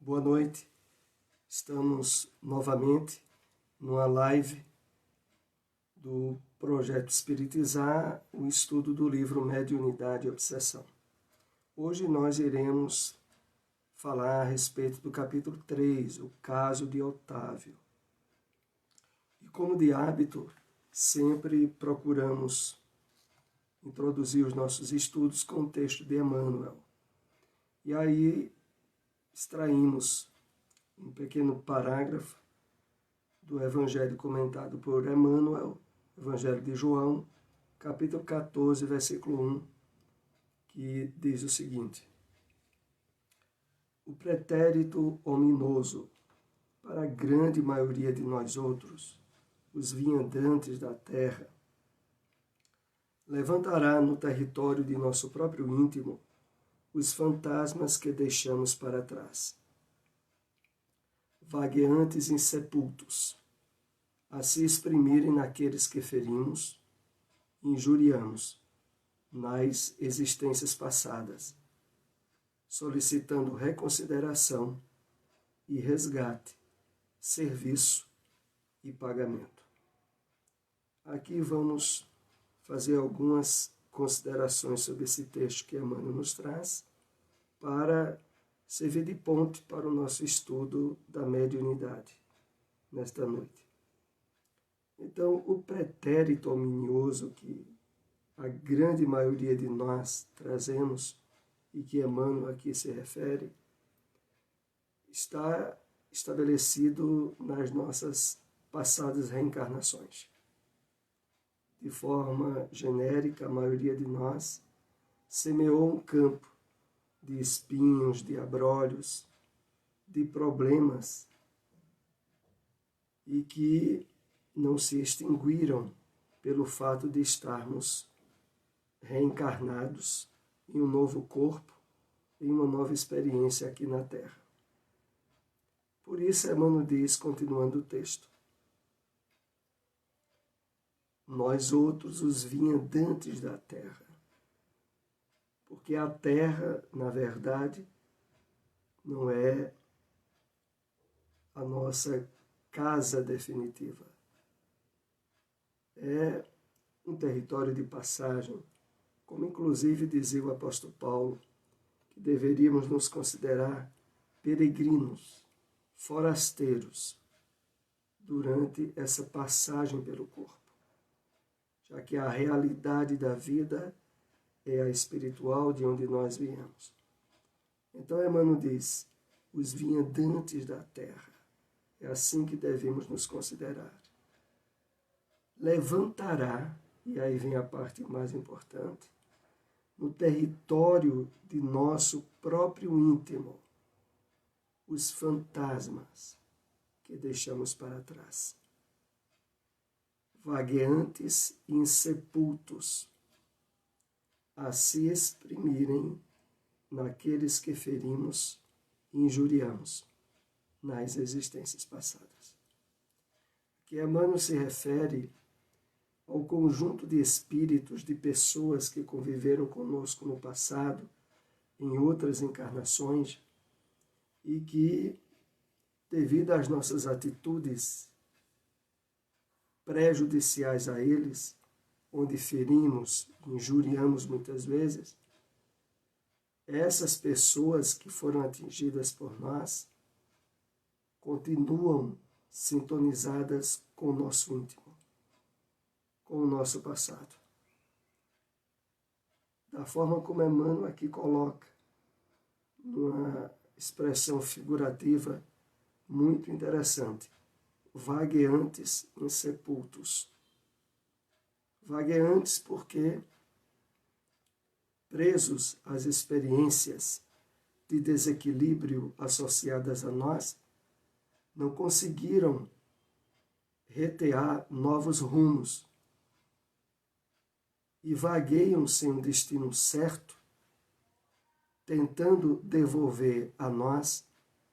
Boa noite, estamos novamente numa live do Projeto Espiritizar, o estudo do livro Mediunidade e Obsessão. Hoje nós iremos falar a respeito do capítulo 3, o caso de Otávio. E como de hábito, sempre procuramos introduzir os nossos estudos com o texto de Emmanuel. E aí extraímos um pequeno parágrafo do Evangelho comentado por Emmanuel, Evangelho de João, capítulo 14, versículo 1, que diz o seguinte: o pretérito ominoso, para a grande maioria de nós outros, os viandantes da terra, levantará no território de nosso próprio íntimo os fantasmas que deixamos para trás. Vagueantes insepultos, a se exprimirem naqueles que ferimos, injuriamos, nas existências passadas, solicitando reconsideração e resgate, serviço e pagamento. Aqui vamos fazer algumas considerações sobre esse texto que Emmanuel nos traz, para servir de ponte para o nosso estudo da mediunidade nesta noite. Então, o pretérito ominioso que a grande maioria de nós trazemos e que Emmanuel aqui se refere, está estabelecido nas nossas passadas reencarnações. De forma genérica, a maioria de nós semeou um campo de espinhos, de abrolhos, de problemas, e que não se extinguiram pelo fato de estarmos reencarnados em um novo corpo, em uma nova experiência aqui na Terra. Por isso, Emmanuel diz, continuando o texto: nós outros, os viandantes da terra. Porque a terra, na verdade, não é a nossa casa definitiva. É um território de passagem, como inclusive dizia o apóstolo Paulo, que deveríamos nos considerar peregrinos, forasteiros, durante essa passagem pelo corpo, já que a realidade da vida é a espiritual de onde nós viemos. Então Emmanuel diz, os viandantes da terra, é assim que devemos nos considerar. Levantará, e aí vem a parte mais importante, no território de nosso próprio íntimo, os fantasmas que deixamos para trás. Vagueantes e insepultos, a se exprimirem naqueles que ferimos e injuriamos nas existências passadas. Que Emmanuel se refere ao conjunto de espíritos, de pessoas que conviveram conosco no passado, em outras encarnações, e que, devido às nossas atitudes prejudiciais a eles, onde ferimos, injuriamos muitas vezes, essas pessoas que foram atingidas por nós continuam sintonizadas com o nosso íntimo, com o nosso passado. Da forma como Emmanuel aqui coloca, numa expressão figurativa muito interessante, vagueantes insepultos. Vagueantes porque, presos às experiências de desequilíbrio associadas a nós, não conseguiram retear novos rumos e vagueiam sem um destino certo, tentando devolver a nós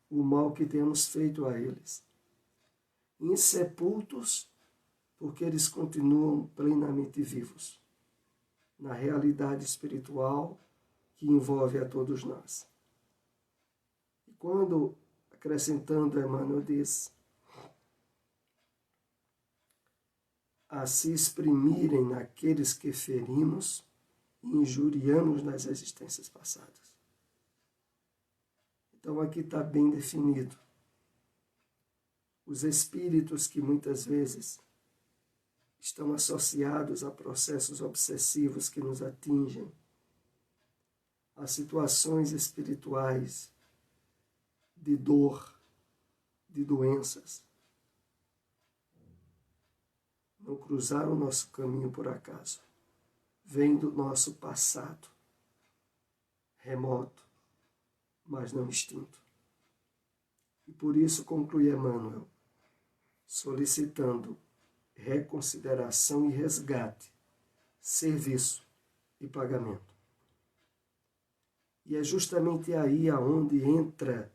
o mal que temos feito a eles. Insepultos porque eles continuam plenamente vivos na realidade espiritual que envolve a todos nós. E quando Acrescentando, Emmanuel diz: a se exprimirem naqueles que ferimos e injuriamos nas existências passadas. Então aqui está bem definido. Os espíritos que muitas vezes estão associados a processos obsessivos que nos atingem, a situações espirituais de dor, de doenças, não cruzaram o nosso caminho por acaso. Vem do nosso passado, remoto, mas não extinto. E por isso conclui Emmanuel, solicitando reconsideração e resgate, serviço e pagamento. E é justamente aí aonde entra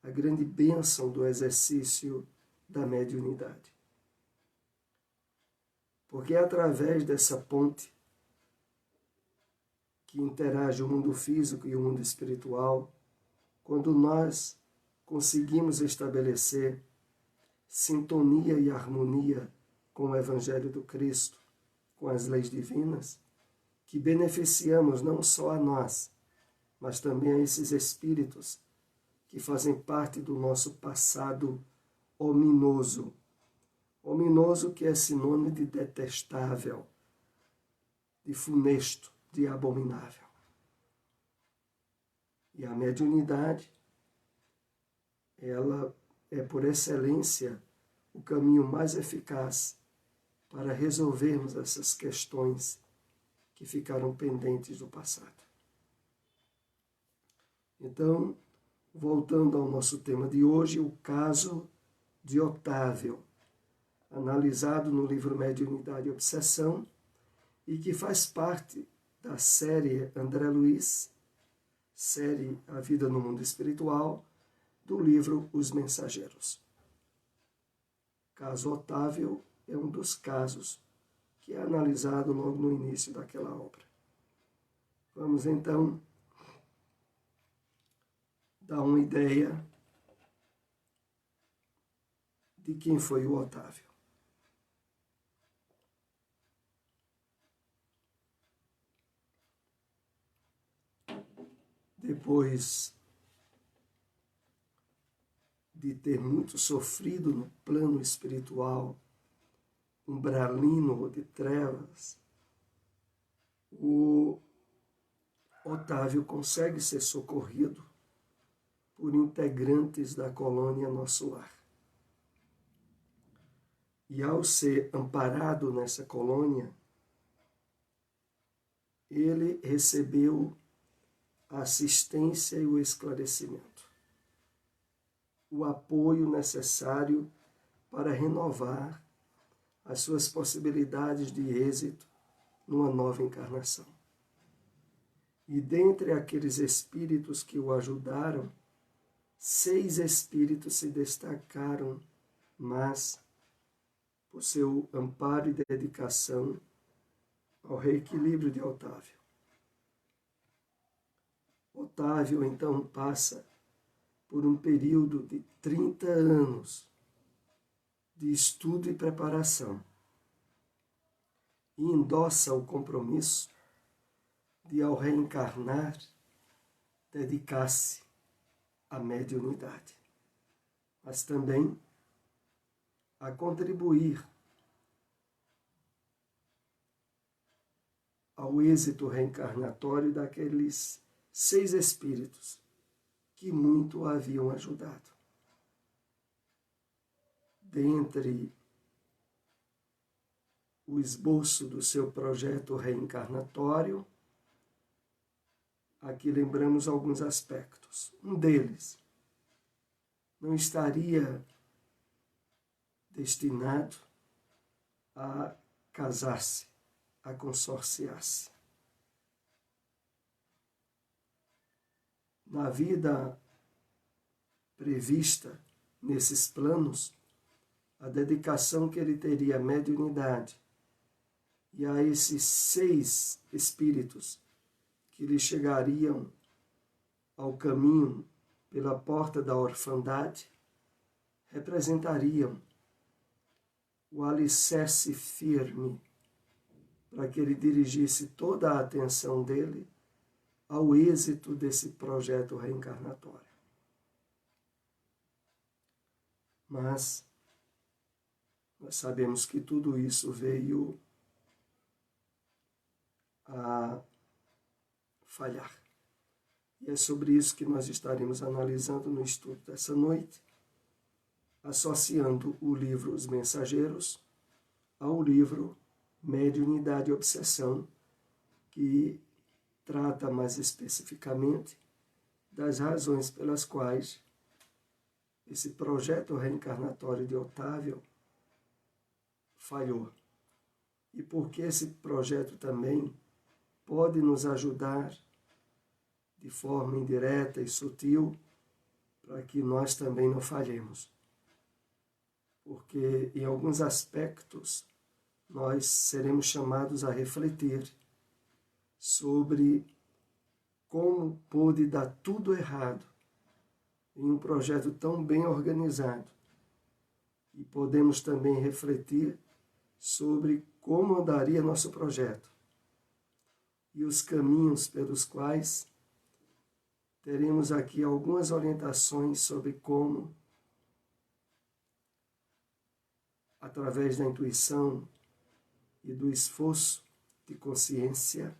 a grande bênção do exercício da mediunidade. Porque é através dessa ponte que interage o mundo físico e o mundo espiritual, quando nós conseguimos estabelecer sintonia e harmonia com o Evangelho do Cristo, com as leis divinas, que beneficiamos não só a nós, mas também a esses espíritos que fazem parte do nosso passado ominoso. Ominoso que é sinônimo de detestável, de funesto, de abominável. E a mediunidade, ela é por excelência o caminho mais eficaz para resolvermos essas questões que ficaram pendentes do passado. Então, voltando ao nosso tema de hoje, o caso de Otávio, analisado no livro Mediunidade e Obsessão, e que faz parte da série André Luiz, série A Vida no Mundo Espiritual, do livro Os Mensageiros. Caso Otávio é um dos casos que é analisado logo no início daquela obra. Vamos então dar uma ideia de quem foi o Otávio. Depois de ter muito sofrido no plano espiritual, umbralino ou de trevas, o Otávio consegue ser socorrido por integrantes da colônia Nosso Lar. E ao ser amparado nessa colônia, ele recebeu a assistência e o esclarecimento, o apoio necessário para renovar as suas possibilidades de êxito numa nova encarnação. E dentre aqueles espíritos que o ajudaram, 6 espíritos se destacaram, mas por seu amparo e dedicação ao reequilíbrio de Otávio. Otávio, então, passa por um período de 30 anos de estudo e preparação e endossa o compromisso de, ao reencarnar, dedicar-se à mediunidade, mas também a contribuir ao êxito reencarnatório daqueles 6 espíritos que muito o haviam ajudado. Dentre o esboço do seu projeto reencarnatório, aqui lembramos alguns aspectos. Um deles, não estaria destinado a casar-se, a consorciar-se. Na vida prevista nesses planos, a dedicação que ele teria à mediunidade e a esses 6 espíritos que lhe chegariam ao caminho pela porta da orfandade representariam o alicerce firme para que ele dirigisse toda a atenção dele ao êxito desse projeto reencarnatório. Mas nós sabemos que tudo isso veio a falhar. E é sobre isso que nós estaremos analisando no estudo dessa noite, associando o livro Os Mensageiros ao livro Mediunidade e Obsessão, que trata mais especificamente das razões pelas quais esse projeto reencarnatório de Otávio falhou. E porque esse projeto também pode nos ajudar de forma indireta e sutil para que nós também não falhemos. Porque em alguns aspectos nós seremos chamados a refletir sobre como pôde dar tudo errado em um projeto tão bem organizado. E podemos também refletir sobre como andaria nosso projeto e os caminhos pelos quais teremos aqui algumas orientações sobre como, através da intuição e do esforço de consciência,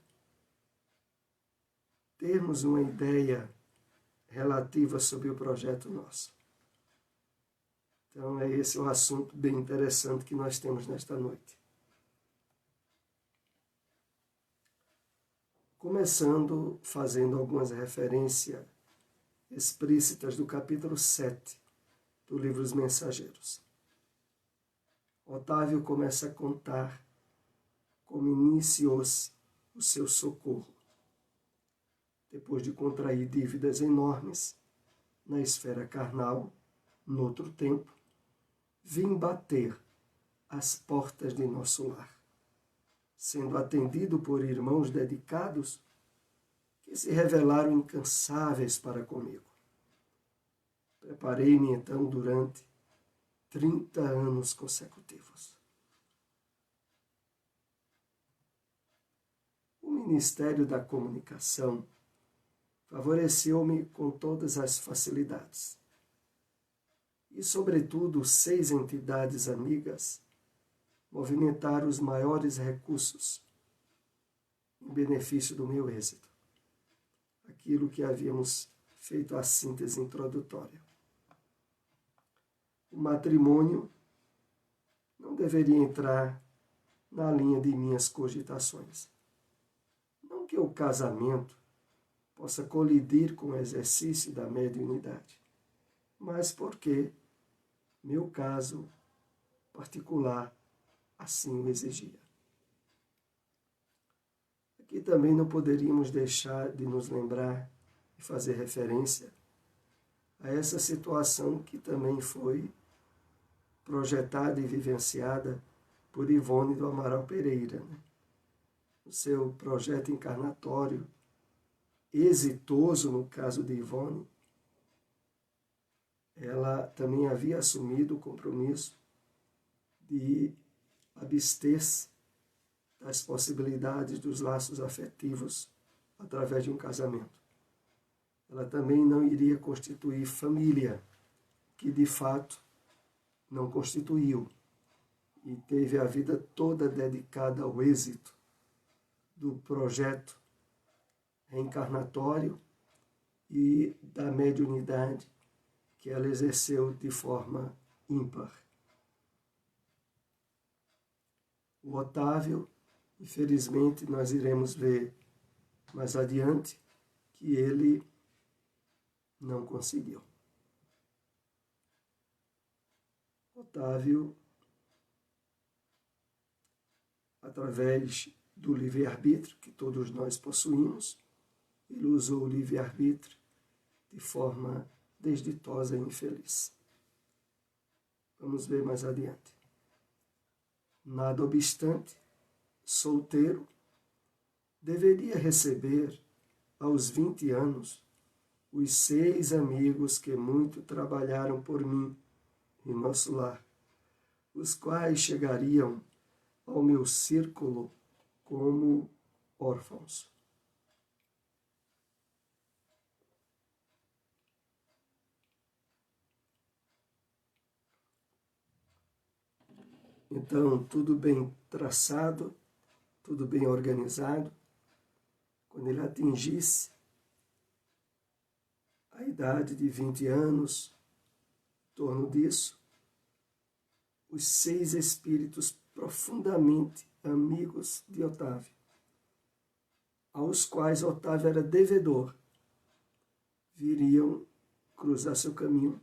termos uma ideia relativa sobre o projeto nosso. Então, esse é um assunto bem interessante que nós temos nesta noite. Começando fazendo algumas referências explícitas do capítulo 7 do livro Os Mensageiros. Otávio começa a contar como iniciou-se o seu socorro, depois de contrair dívidas enormes na esfera carnal, noutro tempo, vim bater às portas de nosso lar, sendo atendido por irmãos dedicados que se revelaram incansáveis para comigo. Preparei-me então durante 30 anos consecutivos. O Ministério da Comunicação favoreceu-me com todas as facilidades. E, sobretudo, 6 entidades amigas movimentaram os maiores recursos em benefício do meu êxito. Aquilo que havíamos feito a síntese introdutória. O matrimônio não deveria entrar na linha de minhas cogitações. Não que o casamento possa colidir com o exercício da mediunidade, mas porque meu caso particular assim o exigia. Aqui também não poderíamos deixar de nos lembrar e fazer referência a essa situação que também foi projetada e vivenciada por Ivone do Amaral Pereira, né? O seu projeto encarnatório, exitoso no caso de Ivone, ela também havia assumido o compromisso de abster-se das possibilidades dos laços afetivos através de um casamento. Ela também não iria constituir família, que de fato não constituiu, e teve a vida toda dedicada ao êxito do projeto reencarnatório e da mediunidade que ela exerceu de forma ímpar. O Otávio, infelizmente, nós iremos ver mais adiante que ele não conseguiu. Otávio, através do livre-arbítrio que todos nós possuímos, ele usou o livre-arbítrio de forma desditosa e infeliz. Vamos ver mais adiante. Nada obstante, solteiro, deveria receber, aos 20 anos, os 6 amigos que muito trabalharam por mim em nosso lar, os quais chegariam ao meu círculo como órfãos. Então, tudo bem traçado, tudo bem organizado. Quando ele atingisse a idade de 20 anos, em torno disso, os 6 espíritos profundamente amigos de Otávio, aos quais Otávio era devedor, viriam cruzar seu caminho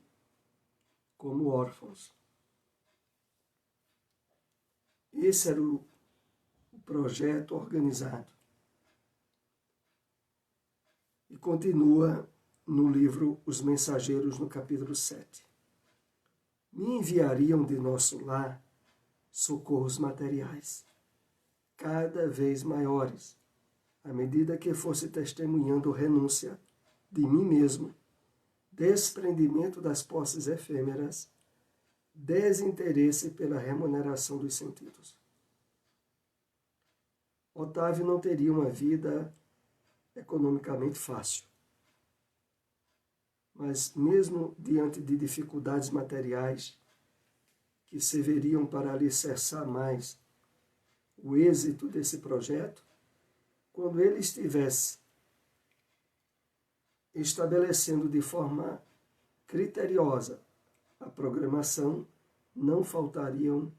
como órfãos. Esse era o projeto organizado. E continua no livro Os Mensageiros, no capítulo 7. Me enviariam de nosso lar socorros materiais, cada vez maiores, à medida que fosse testemunhando renúncia de mim mesmo, desprendimento das posses efêmeras, desinteresse pela remuneração dos sentidos. Otávio não teria uma vida economicamente fácil, mas mesmo diante de dificuldades materiais que serviriam para alicerçar mais o êxito desse projeto, quando ele estivesse estabelecendo de forma criteriosa a programação, não faltariam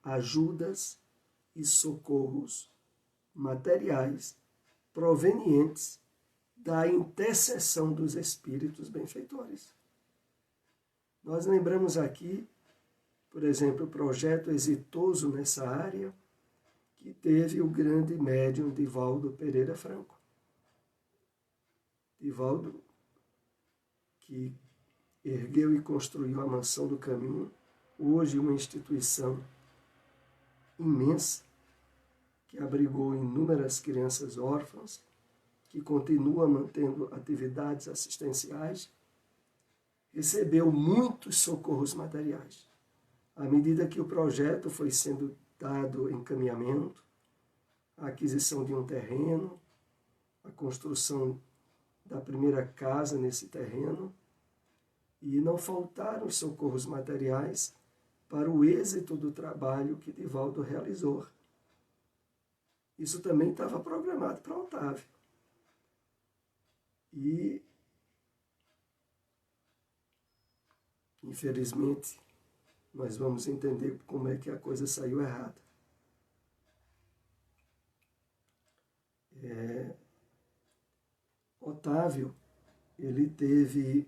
ajudas e socorros materiais provenientes da intercessão dos espíritos benfeitores. Nós lembramos aqui, por exemplo, o projeto exitoso nessa área que teve o grande médium Divaldo Pereira Franco. Divaldo, que ergueu e construiu a Mansão do Caminho, hoje uma instituição imensa, que abrigou inúmeras crianças órfãs, que continua mantendo atividades assistenciais, recebeu muitos socorros materiais. À medida que o projeto foi sendo dado encaminhamento, a aquisição de um terreno, a construção da primeira casa nesse terreno, e não faltaram os socorros materiais para o êxito do trabalho que Divaldo realizou. Isso também estava programado para Otávio. E, infelizmente, nós vamos entender como é que a coisa saiu errada. Otávio, ele teve,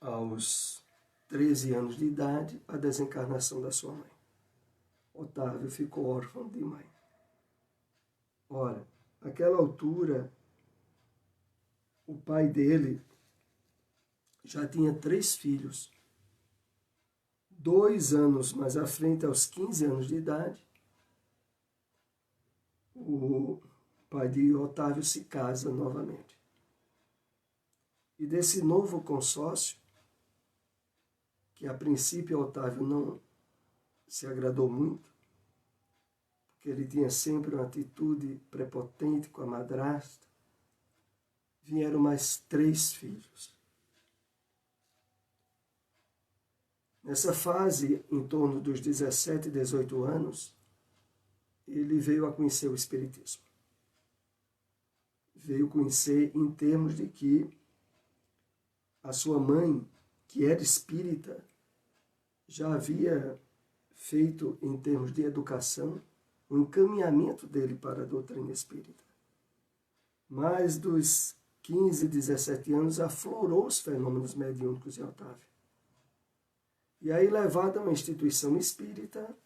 aos 13 anos de idade, a desencarnação da sua mãe. Otávio ficou órfão de mãe. Ora, naquela altura, o pai dele já tinha 3 filhos. 2 anos mais à frente, aos 15 anos de idade, o pai de Otávio se casa novamente. E desse novo consórcio, que a princípio Otávio não se agradou muito, porque ele tinha sempre uma atitude prepotente com a madrasta, vieram mais 3 filhos. Nessa fase, em torno dos 17 e 18 anos, ele veio a conhecer o Espiritismo. Veio conhecer em termos de que a sua mãe, que era espírita, já havia feito, em termos de educação, o encaminhamento dele para a doutrina espírita. Mas dos 15, 17 anos, aflorou os fenômenos mediúnicos em Otávio. E aí, levado a uma instituição espírita,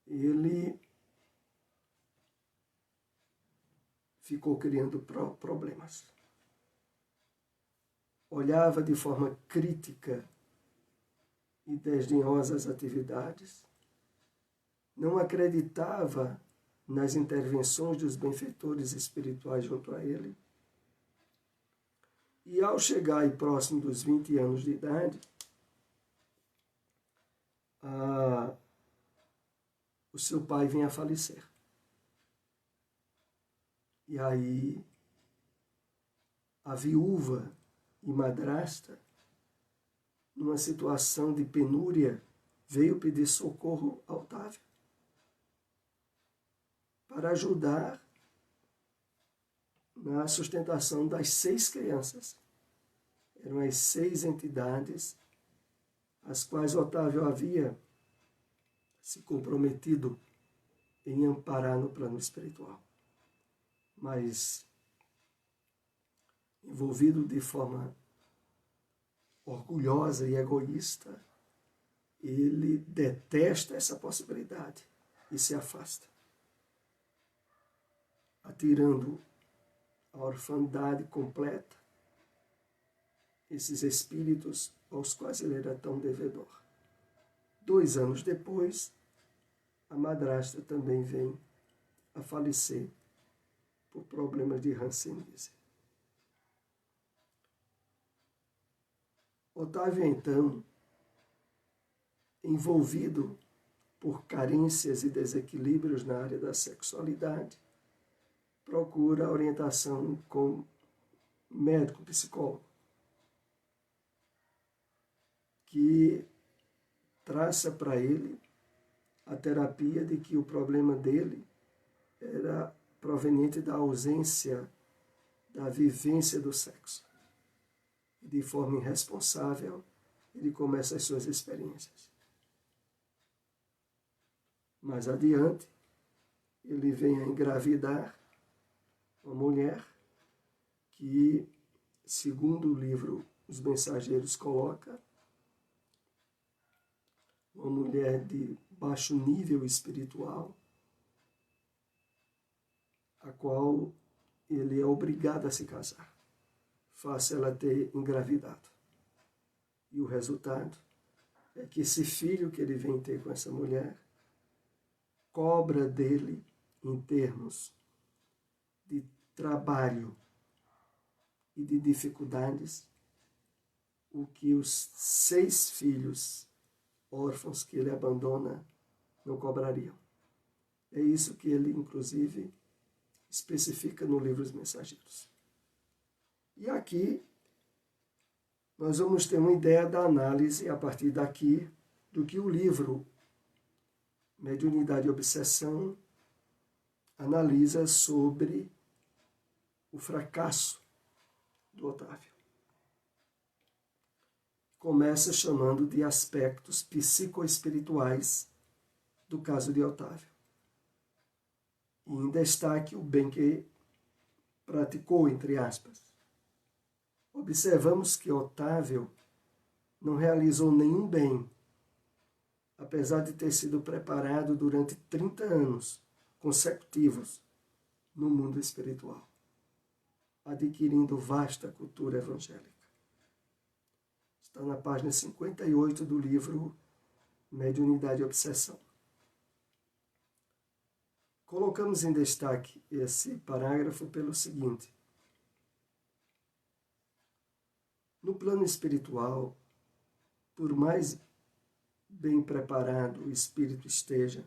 ele ficou criando problemas. Olhava de forma crítica e desdenhosa as atividades, não acreditava nas intervenções dos benfeitores espirituais junto a ele. E ao chegar aí próximo dos 20 anos de idade, o seu pai vem a falecer. E aí a viúva e madrasta, numa situação de penúria, veio pedir socorro a Otávio para ajudar na sustentação das 6 crianças. Eram as 6 entidades as quais Otávio havia se comprometido em amparar no plano espiritual. Mas, envolvido de forma orgulhosa e egoísta, ele detesta essa possibilidade e se afasta, atirando a orfandade completa esses espíritos aos quais ele era tão devedor. 2 anos depois, a madrasta também vem a falecer por problemas de hanseníase. Otávio, então, envolvido por carências e desequilíbrios na área da sexualidade, procura orientação com médico, psicólogo, que traça para ele a terapia de que o problema dele era proveniente da ausência da vivência do sexo. E de forma irresponsável, ele começa as suas experiências. Mais adiante, ele vem a engravidar uma mulher que, segundo o livro Os Mensageiros coloca, uma mulher de baixo nível espiritual, a qual ele é obrigado a se casar, faça ela ter engravidado. E o resultado é que esse filho que ele vem ter com essa mulher cobra dele, em termos de trabalho e de dificuldades, o que os 6 filhos órfãos que ele abandona não cobrariam. É isso que ele, inclusive, especifica no livro Os Mensageiros. E aqui nós vamos ter uma ideia da análise, a partir daqui, do que o livro Mediunidade e Obsessão analisa sobre o fracasso do Otávio. Começa chamando de aspectos psicoespirituais do caso de Otávio. E em destaque o bem que praticou, entre aspas. Observamos que Otávio não realizou nenhum bem, apesar de ter sido preparado durante 30 anos consecutivos no mundo espiritual, adquirindo vasta cultura evangélica. Está na página 58 do livro Mediunidade e Obsessão. Colocamos em destaque esse parágrafo pelo seguinte: no plano espiritual, por mais bem preparado o espírito esteja,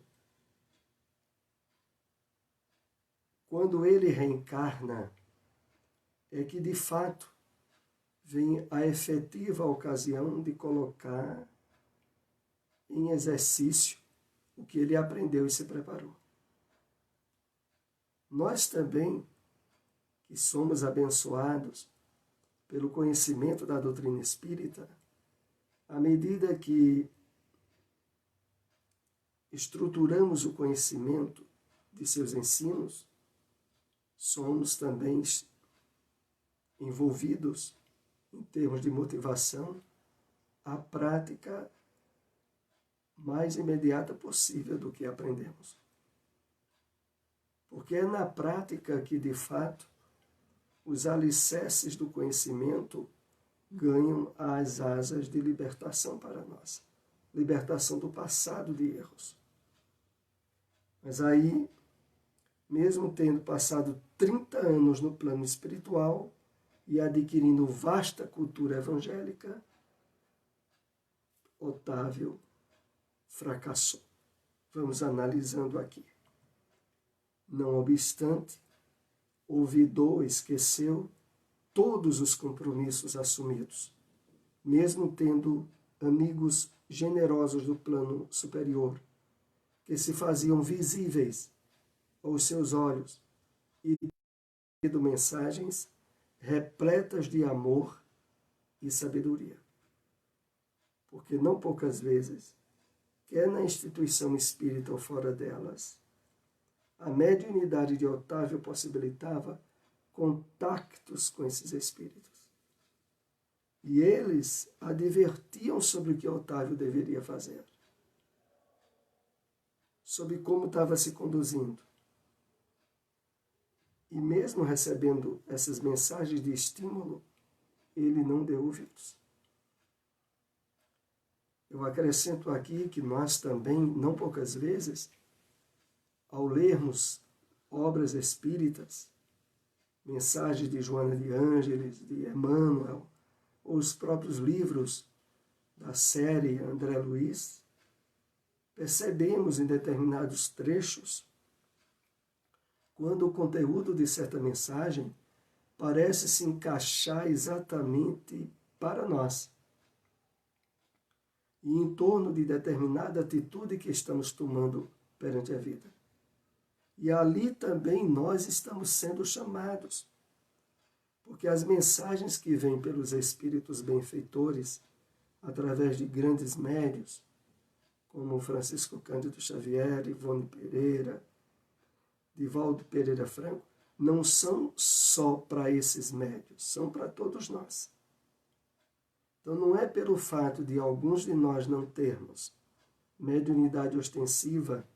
quando ele reencarna, é que de fato vem a efetiva ocasião de colocar em exercício o que ele aprendeu e se preparou. Nós também, que somos abençoados pelo conhecimento da doutrina espírita, à medida que estruturamos o conhecimento de seus ensinos, somos também envolvidos, em termos de motivação, a prática mais imediata possível do que aprendemos. Porque é na prática que, de fato, os alicerces do conhecimento ganham as asas de libertação para nós. Libertação do passado de erros. Mas aí mesmo tendo passado 30 anos no plano espiritual e adquirindo vasta cultura evangélica, Otávio fracassou. Vamos analisando aqui. Não obstante, olvidou, esqueceu todos os compromissos assumidos, mesmo tendo amigos generosos do plano superior, que se faziam visíveis aos seus olhos e tendo mensagens repletas de amor e sabedoria. Porque não poucas vezes, quer na instituição espírita ou fora delas, a mediunidade de Otávio possibilitava contactos com esses espíritos. E eles advertiam sobre o que Otávio deveria fazer, sobre como estava se conduzindo. E mesmo recebendo essas mensagens de estímulo, ele não deu ouvidos. Eu acrescento aqui que nós também, não poucas vezes, ao lermos obras espíritas, mensagens de Joana de Ângeles, de Emmanuel, ou os próprios livros da série André Luiz, percebemos em determinados trechos, quando o conteúdo de certa mensagem parece se encaixar exatamente para nós, e em torno de determinada atitude que estamos tomando perante a vida. E ali também nós estamos sendo chamados, porque as mensagens que vêm pelos espíritos benfeitores, através de grandes médios, como Francisco Cândido Xavier, Ivone Pereira, Divaldo Pereira Franco, não são só para esses médios, são para todos nós. Então não é pelo fato de alguns de nós não termos mediunidade ostensiva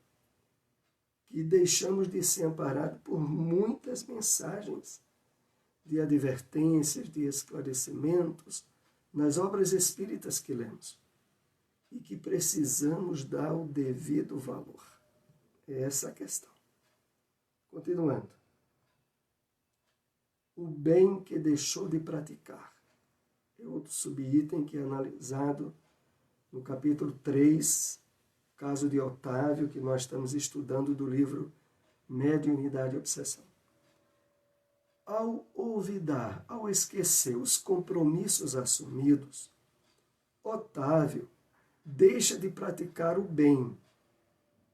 que deixamos de ser amparados por muitas mensagens de advertências, de esclarecimentos nas obras espíritas que lemos e que precisamos dar o devido valor. É essa a questão. Continuando. O bem que deixou de praticar. É outro subitem que é analisado no capítulo 3, caso de Otávio, que nós estamos estudando do livro Mediunidade e Obsessão. Ao olvidar, ao esquecer os compromissos assumidos, Otávio deixa de praticar o bem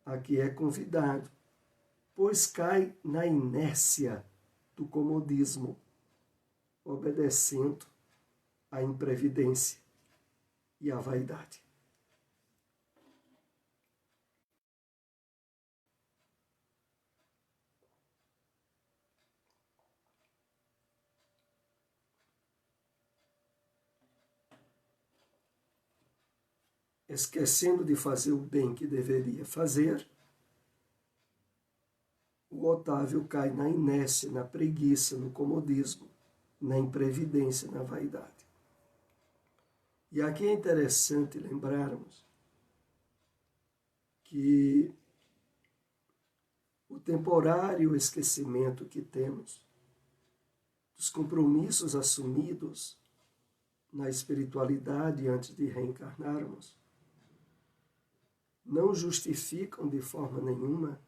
a que é convidado, pois cai na inércia do comodismo, obedecendo à imprevidência e à vaidade. Esquecendo de fazer o bem que deveria fazer, o Otávio cai na inércia, na preguiça, no comodismo, na imprevidência, na vaidade. E aqui é interessante lembrarmos que o temporário esquecimento que temos dos compromissos assumidos na espiritualidade antes de reencarnarmos não justificam de forma nenhuma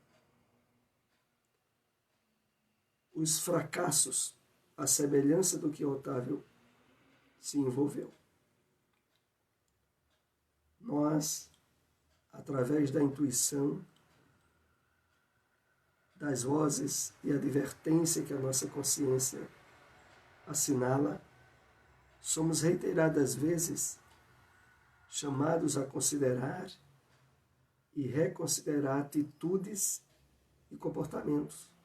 os fracassos, à semelhança do que Otávio se envolveu. Nós, através da intuição, das vozes e advertência que a nossa consciência assinala, somos reiteradas vezes chamados a considerar e reconsiderar atitudes e comportamentos.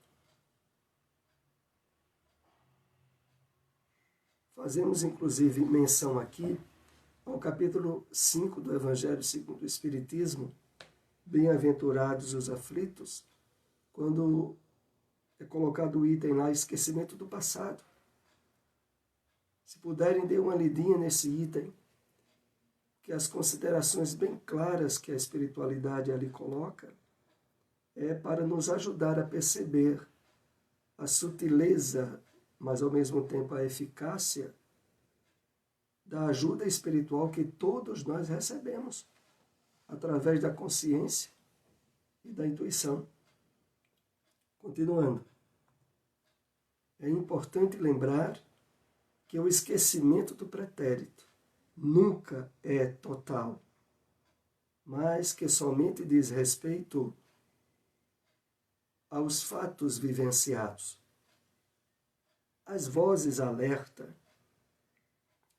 Fazemos, inclusive, menção aqui ao capítulo 5 do Evangelho segundo o Espiritismo, Bem-aventurados os aflitos, quando é colocado o item lá, esquecimento do passado. Se puderem, dê uma lidinha nesse item, que as considerações bem claras que a espiritualidade ali coloca é para nos ajudar a perceber a sutileza, mas ao mesmo tempo a eficácia da ajuda espiritual que todos nós recebemos através da consciência e da intuição. Continuando, é importante lembrar que o esquecimento do pretérito nunca é total, mas que somente diz respeito aos fatos vivenciados. As vozes alerta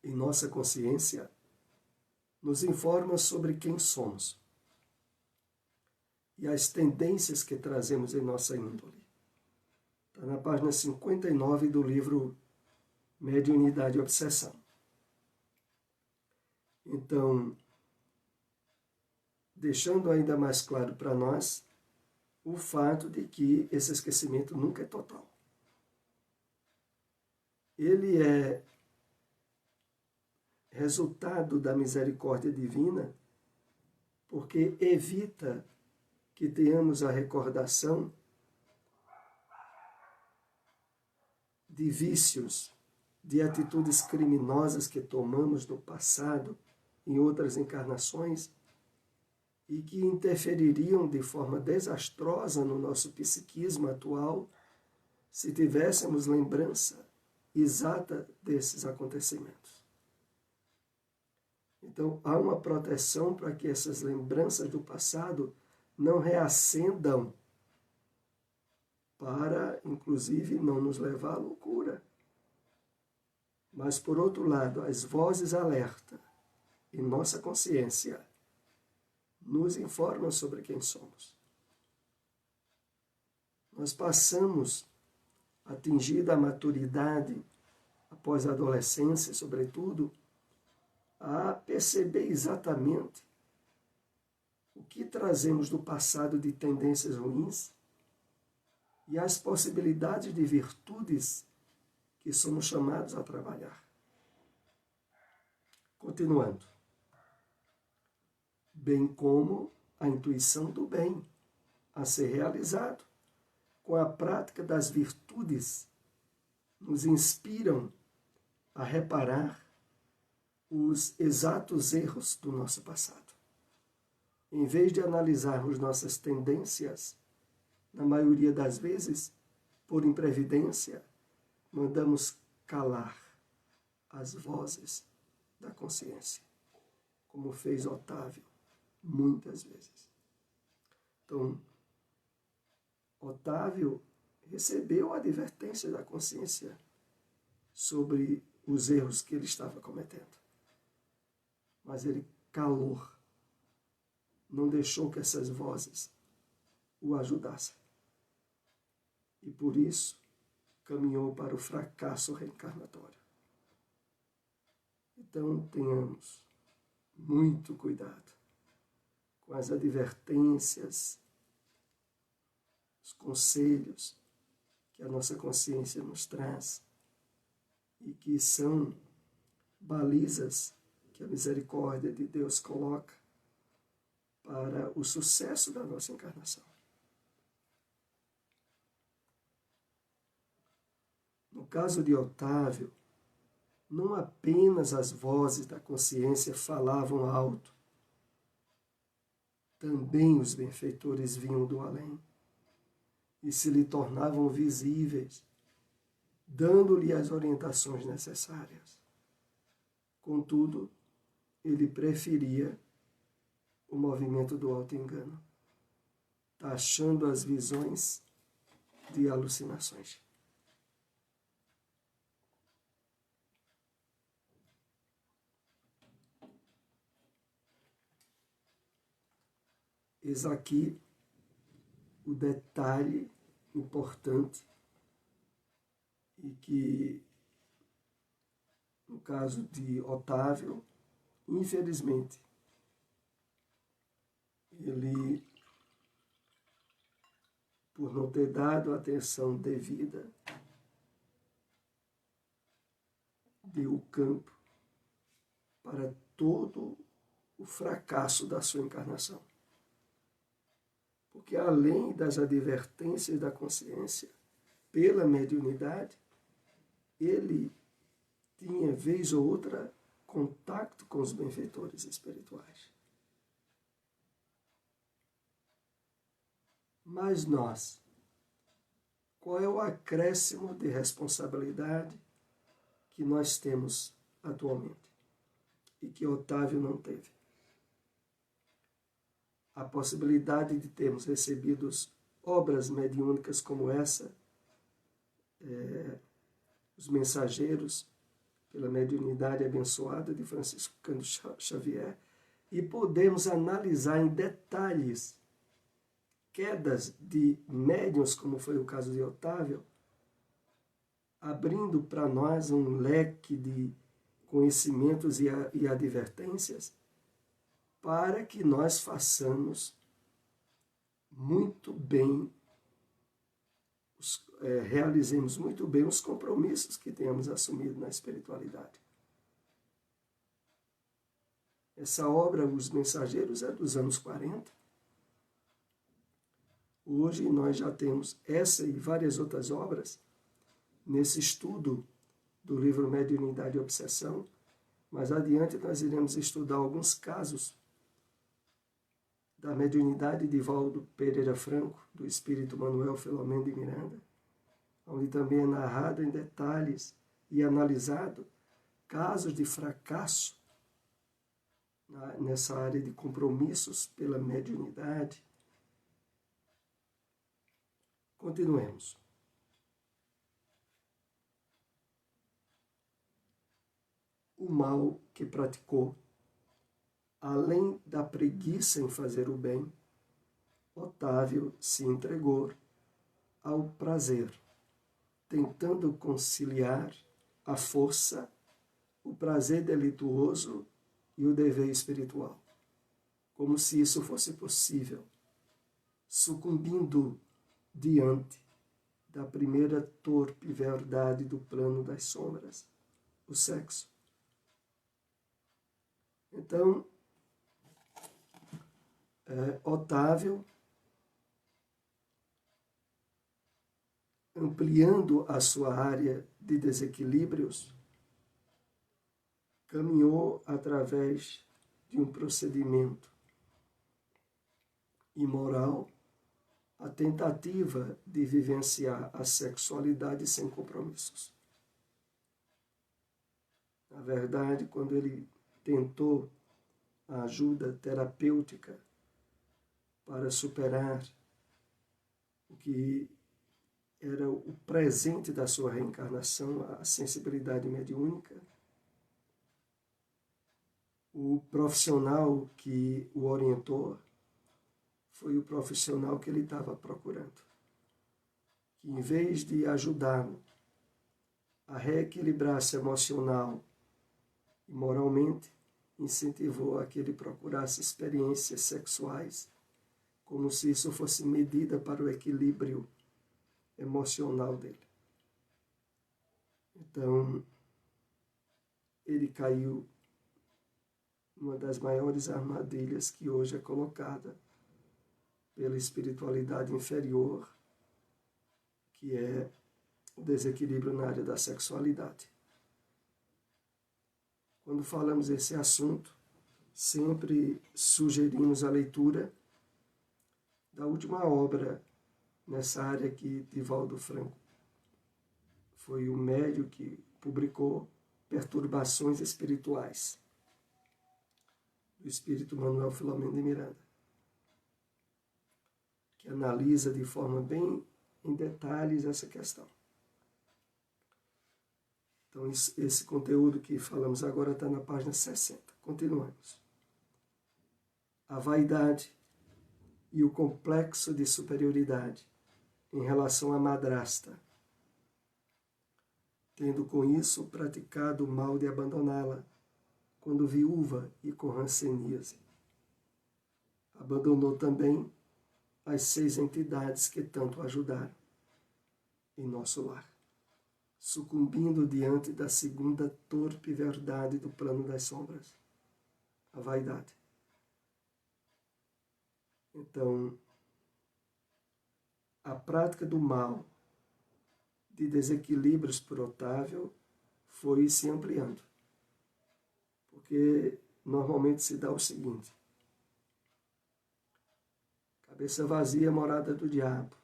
em nossa consciência nos informam sobre quem somos e as tendências que trazemos em nossa índole. Está na página 59 do livro Mediunidade e Obsessão. Então, deixando ainda mais claro para nós o fato de que esse esquecimento nunca é total. Ele é resultado da misericórdia divina porque evita que tenhamos a recordação de vícios, de atitudes criminosas que tomamos no passado, em outras encarnações, e que interfeririam de forma desastrosa no nosso psiquismo atual se tivéssemos lembrança exata desses acontecimentos. Então, há uma proteção para que essas lembranças do passado não reacendam para, inclusive, não nos levar à loucura. Mas, por outro lado, as vozes alerta em nossa consciência nos informam sobre quem somos. Nós passamos, atingida a maturidade, após a adolescência, sobretudo, a perceber exatamente o que trazemos do passado de tendências ruins e as possibilidades de virtudes que somos chamados a trabalhar. Continuando. Bem como a intuição do bem a ser realizado com a prática das virtudes nos inspiram a reparar os exatos erros do nosso passado. Em vez de analisarmos nossas tendências, na maioria das vezes, por imprevidência, mandamos calar as vozes da consciência, como fez Otávio muitas vezes. Então, Otávio recebeu a advertência da consciência sobre os erros que ele estava cometendo. Mas ele calou, não deixou que essas vozes o ajudassem. E por isso caminhou para o fracasso reencarnatório. Então tenhamos muito cuidado com as advertências, os conselhos que a nossa consciência nos traz e que são balizas que a misericórdia de Deus coloca para o sucesso da nossa encarnação. No caso de Otávio, não apenas as vozes da consciência falavam alto, também os benfeitores vinham do além e se lhe tornavam visíveis, dando-lhe as orientações necessárias. Contudo, ele preferia o movimento do auto-engano, taxando as visões de alucinações. Eis aqui o detalhe importante e que, no caso de Otávio, infelizmente, ele, por não ter dado a atenção devida, deu o campo para todo o fracasso da sua encarnação. Porque além das advertências da consciência, pela mediunidade, ele tinha, vez ou outra, contato com os benfeitores espirituais. Mas nós, qual é o acréscimo de responsabilidade que nós temos atualmente e que Otávio não teve? A possibilidade de termos recebido obras mediúnicas como essa, Os Mensageiros, pela mediunidade abençoada de Francisco Cândido Xavier, e podemos analisar em detalhes quedas de médiuns, como foi o caso de Otávio, abrindo para nós um leque de conhecimentos e advertências para que nós façamos muito bem, realizemos muito bem os compromissos que tenhamos assumido na espiritualidade. Essa obra, Os Mensageiros, é dos anos 40. Hoje nós já temos essa e várias outras obras nesse estudo do livro Mediunidade e Obsessão. Mais adiante nós iremos estudar alguns casos da mediunidade de Valdo Pereira Franco, do espírito Manuel Filomeno de Miranda, onde também é narrado em detalhes e analisado casos de fracasso nessa área de compromissos pela mediunidade. Continuemos. O mal que praticou, além da preguiça em fazer o bem, Otávio se entregou ao prazer, tentando conciliar à força o prazer delituoso e o dever espiritual, como se isso fosse possível, sucumbindo diante da primeira torpe verdade do plano das sombras, o sexo. Então, Otávio, ampliando a sua área de desequilíbrios, caminhou através de um procedimento imoral a tentativa de vivenciar a sexualidade sem compromissos. Na verdade, quando ele tentou a ajuda terapêutica para superar o que era o presente da sua reencarnação, a sensibilidade mediúnica, o profissional que o orientou foi o profissional que ele estava procurando, que em vez de ajudá-lo a reequilibrar-se emocional e moralmente, incentivou a que ele procurasse experiências sexuais, como se isso fosse medida para o equilíbrio emocional dele. Então, ele caiu numa das maiores armadilhas que hoje é colocada pela espiritualidade inferior, que é o desequilíbrio na área da sexualidade. Quando falamos desse assunto, sempre sugerimos a leitura da última obra nessa área que Divaldo Franco foi o médium que publicou Perturbações Espirituais, do espírito Manuel Filomeno de Miranda, que analisa de forma bem em detalhes essa questão. Então, esse conteúdo que falamos agora está na página 60. Continuamos. A vaidade e o complexo de superioridade em relação à madrasta, tendo com isso praticado o mal de abandoná-la, quando viúva e com ranceníase. Abandonou também as 6 entidades que tanto ajudaram em nosso lar, sucumbindo diante da segunda torpe verdade do plano das sombras, a vaidade. Então, a prática do mal, de desequilíbrios por Otávio, foi se ampliando. Porque normalmente se dá o seguinte: cabeça vazia, morada do diabo.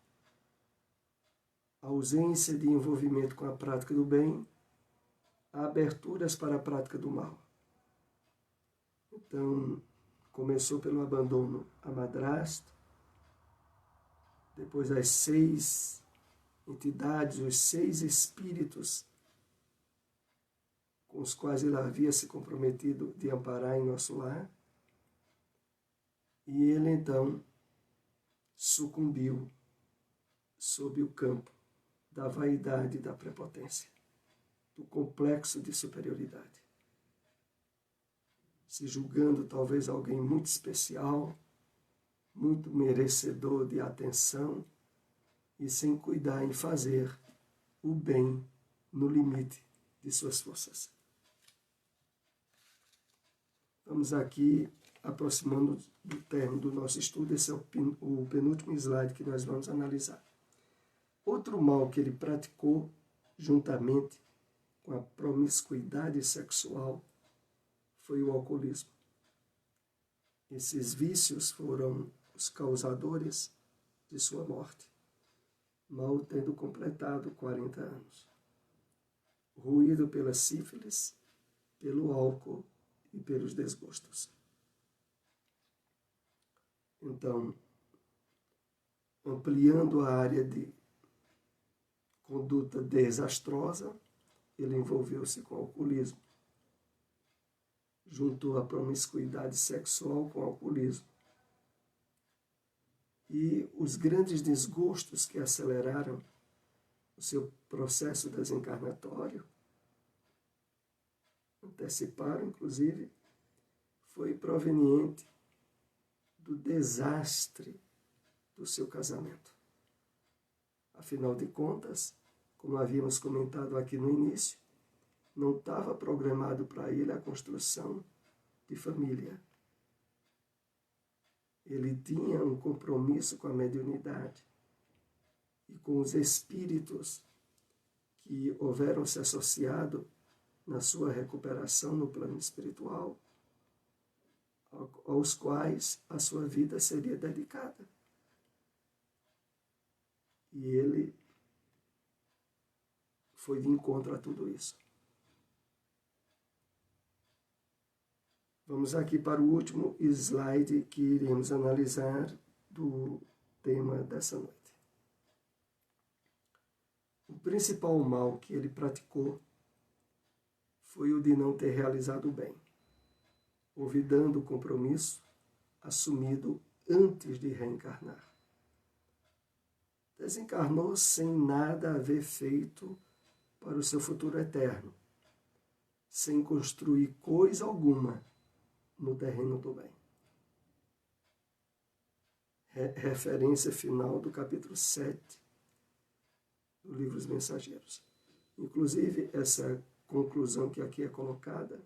A ausência de envolvimento com a prática do bem, há aberturas para a prática do mal. Então, começou pelo abandono à madrasta, depois as 6 entidades, os 6 espíritos com os quais ele havia se comprometido de amparar em nosso lar. E ele então sucumbiu sob o campo da vaidade e da prepotência, do complexo de superioridade, se julgando talvez alguém muito especial, muito merecedor de atenção, e sem cuidar em fazer o bem no limite de suas forças. Vamos aqui aproximando do término do nosso estudo. Esse é o penúltimo slide que nós vamos analisar. Outro mal que ele praticou, juntamente com a promiscuidade sexual, foi o alcoolismo. Esses vícios foram os causadores de sua morte, mal tendo completado 40 anos. Ruído pela sífilis, pelo álcool e pelos desgostos. Então, ampliando a área de conduta desastrosa, ele envolveu-se com o alcoolismo. Juntou a promiscuidade sexual com o alcoolismo. E os grandes desgostos que aceleraram o seu processo desencarnatório, anteciparam, inclusive, foi proveniente do desastre do seu casamento. Afinal de contas, como havíamos comentado aqui no início, não estava programado para ele a construção de família. Ele tinha um compromisso com a mediunidade e com os espíritos que houveram se associado na sua recuperação no plano espiritual, aos quais a sua vida seria dedicada. E ele foi de encontro a tudo isso. Vamos aqui para o último slide que iremos analisar do tema dessa noite. O principal mal que ele praticou foi o de não ter realizado o bem, olvidando o compromisso assumido antes de reencarnar. Desencarnou sem nada haver feito para o seu futuro eterno, sem construir coisa alguma no terreno do bem. Referência final do capítulo 7 do livro Os Mensageiros. Inclusive, essa conclusão que aqui é colocada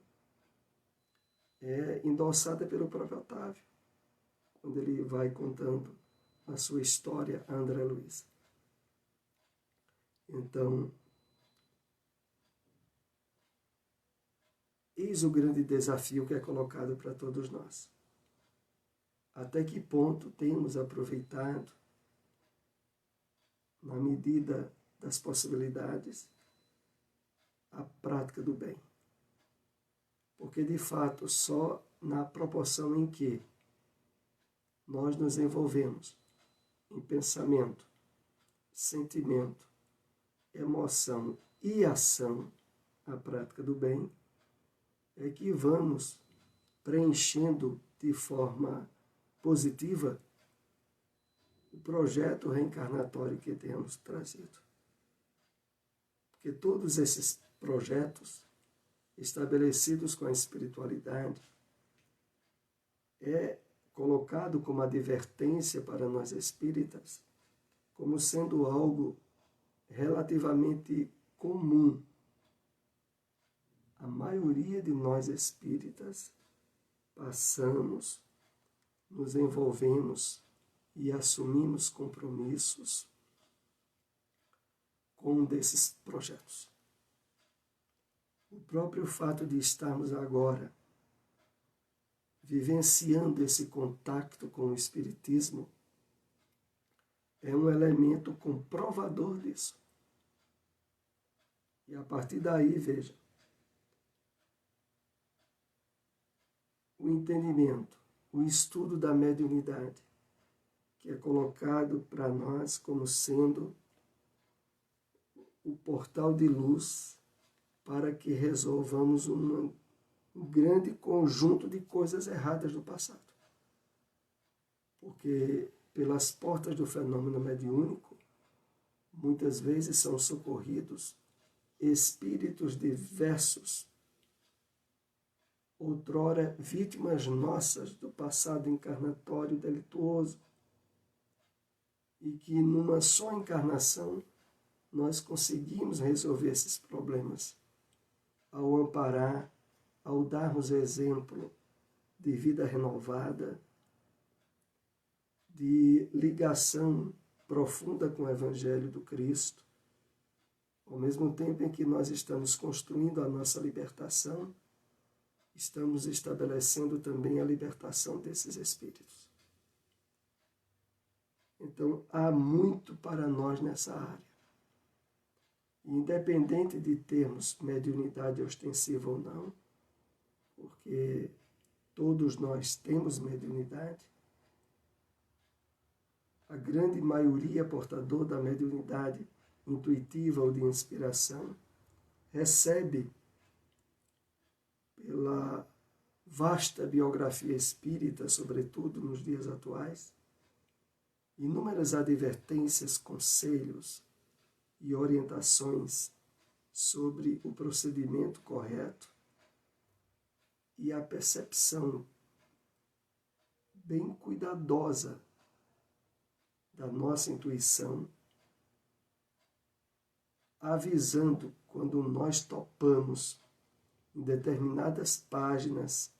é endossada pelo próprio Otávio, quando ele vai contando a sua história a André Luiz. Então, eis o grande desafio que é colocado para todos nós. Até que ponto temos aproveitado, na medida das possibilidades, a prática do bem? Porque, de fato, só na proporção em que nós nos envolvemos em pensamento, sentimento, emoção e ação, a prática do bem, é que vamos preenchendo de forma positiva o projeto reencarnatório que temos trazido. Porque todos esses projetos estabelecidos com a espiritualidade é colocado como advertência para nós espíritas, como sendo algo relativamente comum. A maioria de nós espíritas passamos, nos envolvemos e assumimos compromissos com um desses projetos. O próprio fato de estarmos agora vivenciando esse contato com o Espiritismo é um elemento comprovador disso. E a partir daí, veja, o entendimento, o estudo da mediunidade, que é colocado para nós como sendo o portal de luz para que resolvamos um grande conjunto de coisas erradas do passado. Porque pelas portas do fenômeno mediúnico, muitas vezes são socorridos espíritos diversos, outrora vítimas nossas do passado encarnatório delituoso, e que numa só encarnação nós conseguimos resolver esses problemas ao amparar, ao darmos exemplo de vida renovada, de ligação profunda com o Evangelho do Cristo, ao mesmo tempo em que nós estamos construindo a nossa libertação, estamos estabelecendo também a libertação desses espíritos. Então, há muito para nós nessa área. Independente de termos mediunidade ostensiva ou não, porque todos nós temos mediunidade, a grande maioria portador da mediunidade intuitiva ou de inspiração recebe, pela vasta biografia espírita, sobretudo nos dias atuais, inúmeras advertências, conselhos e orientações sobre o procedimento correto e a percepção bem cuidadosa da nossa intuição, avisando quando nós topamos em determinadas páginas,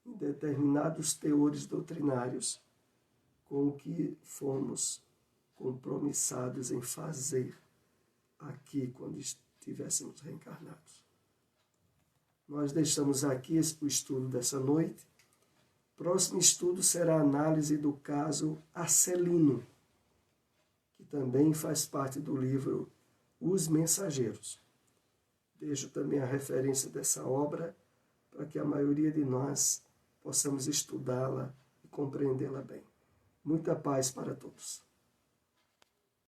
em determinados teores doutrinários, com o que fomos compromissados em fazer aqui quando estivéssemos reencarnados. Nós deixamos aqui o estudo dessa noite. Próximo estudo será a análise do caso Acelino, que também faz parte do livro Os Mensageiros. Deixo também a referência dessa obra para que a maioria de nós possamos estudá-la e compreendê-la bem. Muita paz para todos.